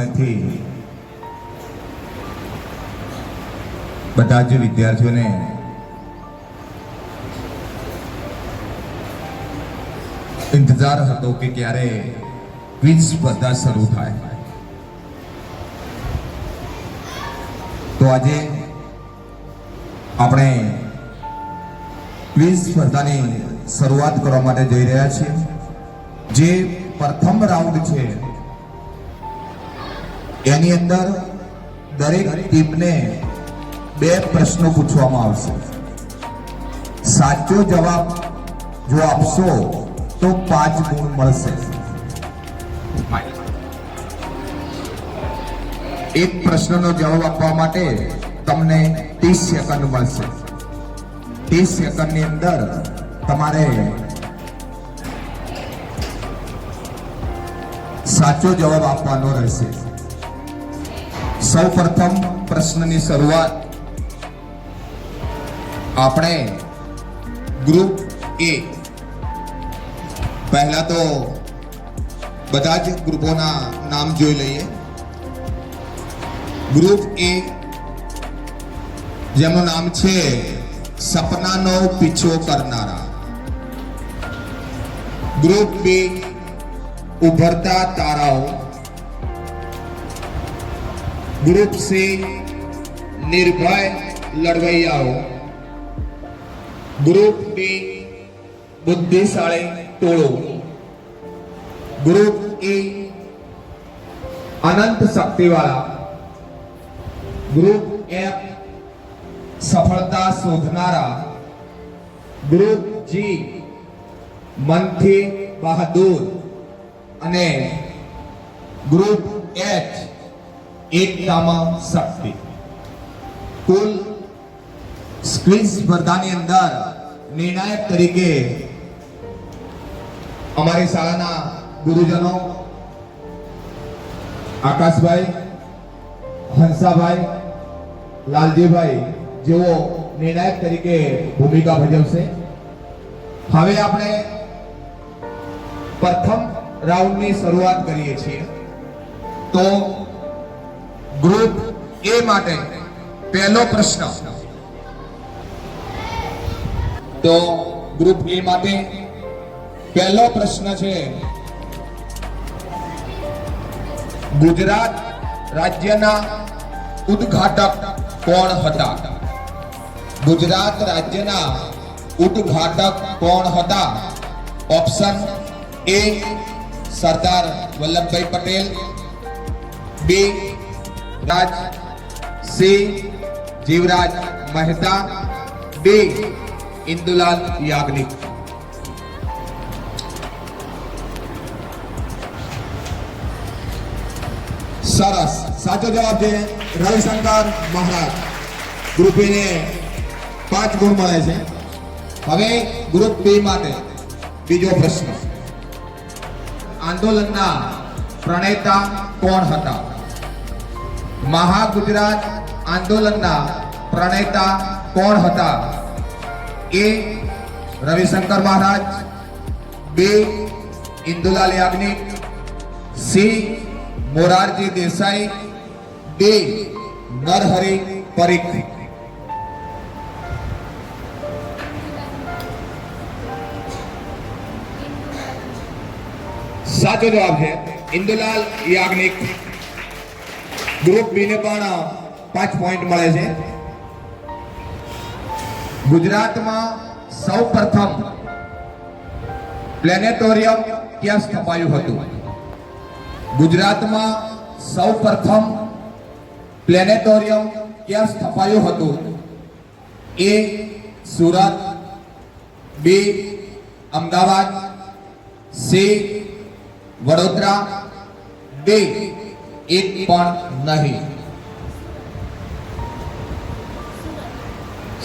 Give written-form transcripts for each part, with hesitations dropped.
સમયથી બધા જ વિદ્યાર્થીઓને ઇંતજાર હતો કે ક્યારે ક્વિઝ સ્પર્ધા શરૂ થાય। તો આજે આપણે ક્વિઝ સ્પર્ધાની શરૂઆત કરવા માટે જઈ રહ્યા છીએ। જે પ્રથમ રાઉન્ડ છે એની અંદર દરેક ટીમને 2 પ્રશ્નો પૂછવામાં આવશે। સાચો જવાબ જો આપશો તો 5 ગુણ મળશે। એક પ્રશ્નનો જવાબ આપવા માટે તમને 30 સેકન્ડ મળશે। 30 સેકન્ડની અંદર તમારે સાચો જવાબ આપવાનો રહેશે। સૌપ્રથમ પ્રશ્નની શરૂઆત આપણે ગ્રુપ એ, પહેલા તો બધા જ ગ્રુપોના નામ જોઈ લઈએ। ગ્રુપ એ જેમનું નામ છે સપનાનો પીછો કરનારા। ગ્રુપ બી ઉભરતા તારાઓ। ગ્રુપ સી નિર્ભય લડવૈયાઓ। ગ્રુપ ડી બુદ્ધિશાળી ટોળો। ગ્રુપ એ અનંત શક્તિવાળા। ગ્રુપ એફ સફળતા શોધનારા। ગ્રુપ જી મનથી બહાદુર અને ગ્રુપ એચ એકતામાં શક્તિ। કુલ ક્વિઝ સ્પર્ધાની અંદર નિર્ણાયક તરીકે અમારી શાળાના ગુરુજનો આકાશભાઈ, હંસાભાઈ, લાલજીભાઈ જેઓ નિર્ણાયક તરીકે ભૂમિકા ભજવશે। હવે આપણે પ્રથમ રાઉન્ડની શરૂઆત કરીએ છીએ। તો ગ્રુપ એ માટે પહેલો પ્રશ્ન, તો ગ્રુપ એ માટે પહેલો પ્રશ્ન છે, ગુજરાત રાજ્યના ઉદ્ઘાટક કોણ હતા? ગુજરાત રાજ્યના ઉદ્ઘાટક કોણ હતા? Option A Sardar Vallabhbhai Patel, B Raj, C Jivraj Mehta, D Indulal Yagnik. સરસ, સાચો જવાબ છે રવિશંકર મહારાજ। ગ્રુપ એ ને 5 ગુણ મળે છે। હવે ગ્રુપ બી માટે બીજો પ્રશ્ન, આંદોલનના પ્રણેતા કોણ હતા? મહાગુજરાત આંદોલનના પ્રણેતા કોણ હતા? એ રવિશંકર મહારાજ, બી ઇન્દુલાલ યાજ્ઞિક, સી મોરારજી દેસાઈ, ડી નરહરી પરીખ। સાચો જવાબ છે ઇન્દુલાલ યાજ્ઞિક। ગ્રુપ બી ને પણ 5 પોઈન્ટ મળે છે। ગુજરાતમાં સૌપ્રથમ પ્લેનેટોરિયમ ક્યાં સ્થપાયું હતું? ગુજરાતમાં સૌપ્રથમ પ્લેનેટોરિયમ ક્યાં સ્થપાયું હતું? એ સુરત, બી અમદાવાદ, સી વડોદરા, ડી એક પણ નહીં।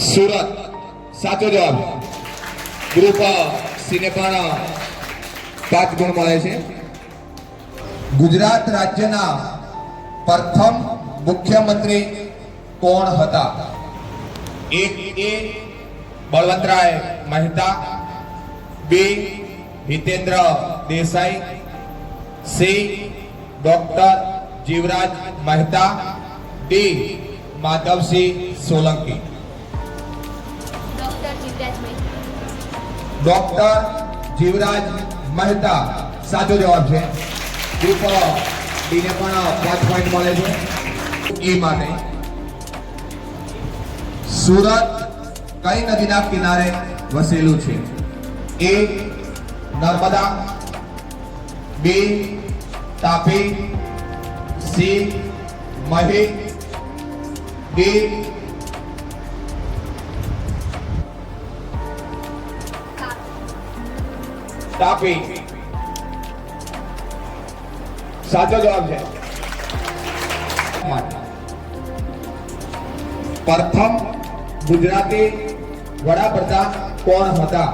સુરત સાચો જવાબ। ગ્રુપ સી ને પણ 5 ગુણ મળે છે। ગુજરાત રાજ્યના પ્રથમ મુખ્યમંત્રી કોણ હતા? એક A Balwantray Mehta, B Hitendra Desai, C doctor Jivraj Mehta, D Madhavsinh Solanki. Doctor Jivraj Mehta સાચો જવાબ છે. ગ્રુપ ડી ને પણ 5 પોઈન્ટ મળે છે. એ માટે સુરત કઈ નદીના કિનારે વસેલું છે? એ નર્મદા, બી તાપી, સી મહી, ડી તાપી. સાચો જવાબ છે. પ્રથમ ગુજરાતી વડાપ્રધાન કોણ હતા?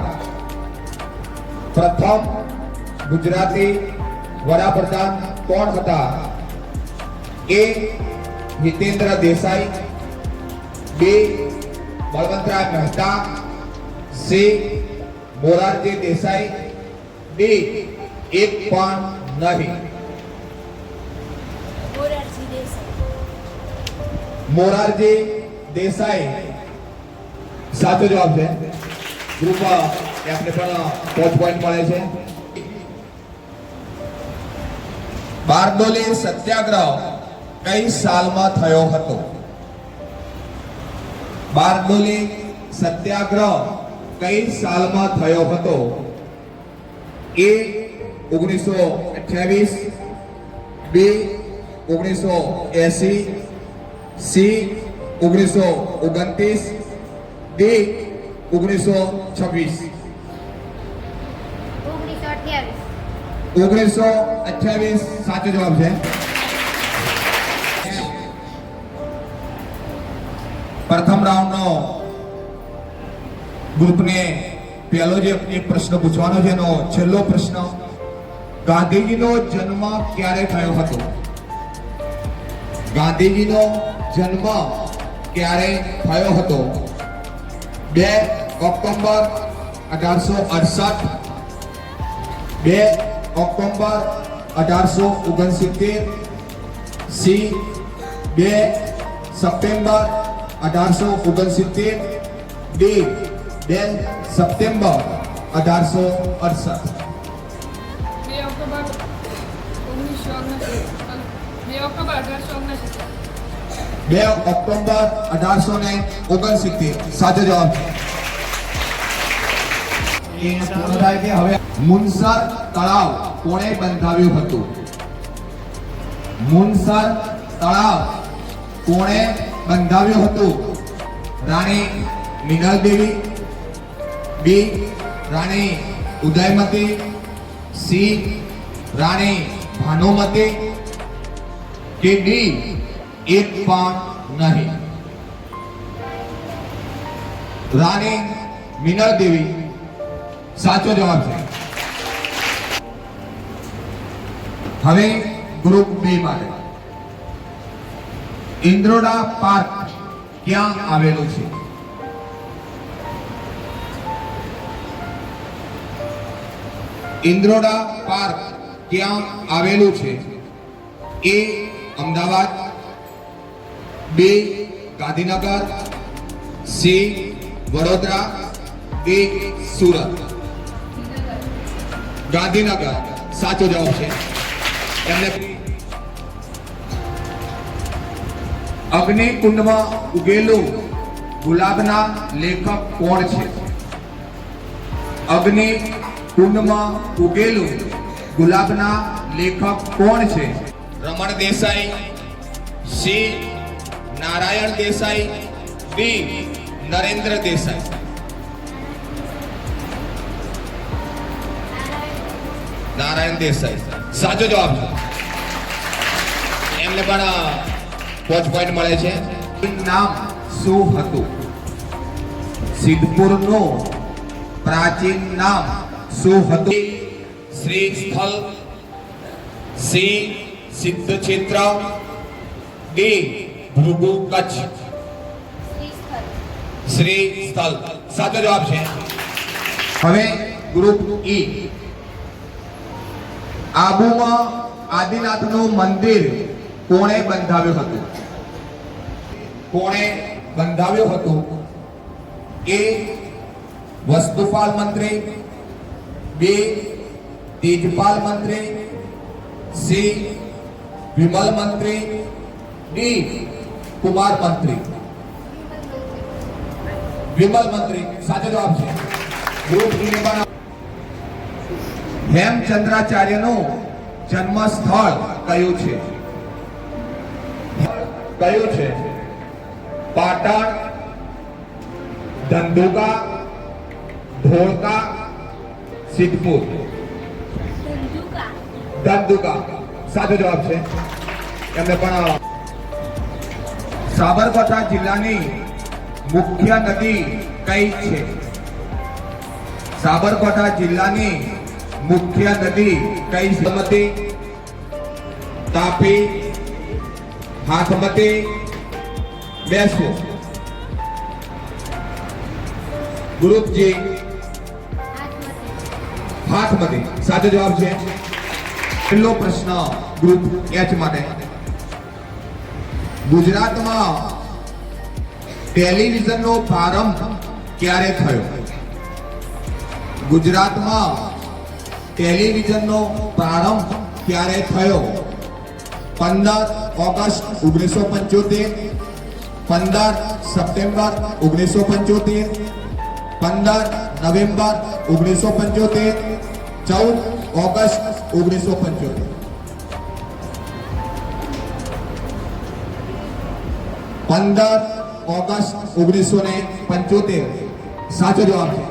પ્રથમ ગુજરાતી વડાપ્રધાન કોણ હતા? એ હિતેન્દ્ર દેસાઈ, બી બળવંતરાય મહેતા, સી મોરારજી દેસાઈ, ડી એક પણ નહીં. મોરારજી દેસાઈ સાચો જવાબ છે. ગ્રુપ એફને પણ 5 પોઈન્ટ મળે છે. બારડોલી સત્યાગ્રહ કઈ સાલમાં થયો હતો? બારડોલી સત્યાગ્રહ કઈ સાલમાં થયો હતો? એ 1928, બી 1980, સી 1929, ડી 1926. 1928 સાચો જવાબ છે. પ્રથમ રાઉન્ડનો ગ્રુપને પહેલો જે એક પ્રશ્ન પૂછવાનો છે એનો છેલ્લો પ્રશ્ન. ગાંધીજીનો જન્મ ક્યારે થયો હતો? ગાંધીજીનો જન્મ ક્યારે થયો હતો? 2 October 1868, 2 October 1869, C 2 September 1869, D 2 September 1868. 2 October 1869 સાચો જવાબ છે. પૂર્ણ થાય કે હવે મુનસર તળાવ કોણે બંધાવ્યું હતું? મુનસર તળાવ કોણે બંધાવ્યું હતું? રાણી મિનલ દેવી, બી રાણી ઉદયમતી, સી રાણી ભાનુમતી, કે ડી એક પણ નહીં. રાણી મિનલ દેવી સાચો જવાબ છે. હવે ગ્રુપ બી માટે ઇન્દ્રોડા પાર્ક ક્યાં આવેલું છે? ઇન્દ્રોડા પાર્ક ક્યાં આવેલું છે? એ અમદાવાદ, બી ગાંધીનગર, સી વડોદરા, ડી સુરત. ગાંધીનગર સાચો જવાબ છે. એમને અગ્નિકુંડમાં ઉગેલું ગુલાબના લેખક કોણ છે? અગ્નિકુંડમાં ઉગેલું ગુલાબના લેખક કોણ છે? રમણ દેસાઈ, સી નારાયણ દેસાઈ, ડી નરેન્દ્ર દેસાઈ. નારાયણ દેસાઈ સાચો જવાબ છે. એમને પણ 5 પોઈન્ટ મળે છે. નામ શું હતું? સિદ્ધપુરનું પ્રાચીન નામ શું હતું? શ્રી સ્થળ, સી સિદ્ધક્ષેત્ર, ડી ભૃગુ કચ્છ. શ્રી સ્થળ સાચો જવાબ છે. હવે ગ્રુપ ઈ આબુમાં આદિનાથનું મંદિર કોણે બંધાવ્યું હતું? કોણે બંધાવ્યું હતું? એ વસ્તુપાલ મંત્રી, બી તેજપાલ મંત્રી, સી વિમલ મંત્રી, ડી કુમાર મંત્રી. વિમલ મંત્રી સાચો જવાબ છે. ગ્રુપ ડી ને બનાવો. હેમચંદ્રાચાર્યનું જન્મ સ્થળ કયું છે? કયું છે? પાટણ, ધંધુકા, ધોળકા, સિદ્ધપુર. ધંધુકા સાચો જવાબ છે. એમને પણ સાબરકાંઠા જિલ્લાની મુખ્ય નદી કઈ છે? સાબરકાંઠા જિલ્લાની મુખ્ય નદી કઈ છે? સરસ્વતી, તાપી, હાથમતી, બેસો. ગ્રુપ જી હાથમતી સાચો જવાબ છે. છેલ્લો પ્રશ્ન ગ્રુપ એચ માટે. ગુજરાતમાં ટેલિવિઝનનો પ્રારંભ ક્યારે થયો? ગુજરાતમાં ટેલિવિઝનનો પ્રારંભ ક્યારે થયો? 15 August 1975, 15 September 1975, 15 November 1975, 14 August 1975. 15 August 1975 સાચો જવાબ છે.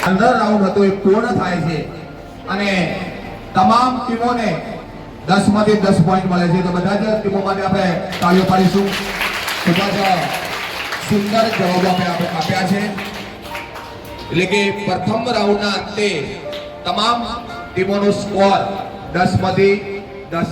15 રાઉન્ડ હતો એ પૂર્ણ થાય છે અને તમામ ટીમોને 10 માંથી 10 પોઈન્ટ મળે છે. તો બધા જ ટીમો માટે આપણે તાળીઓ પાડીશું. ખૂબ જ સુંદર જવાબો આપણે આપ્યા છે. એટલે કે પ્રથમ રાઉન્ડના અંતે તમામ ટીમોનો સ્કોર 10 માંથી 10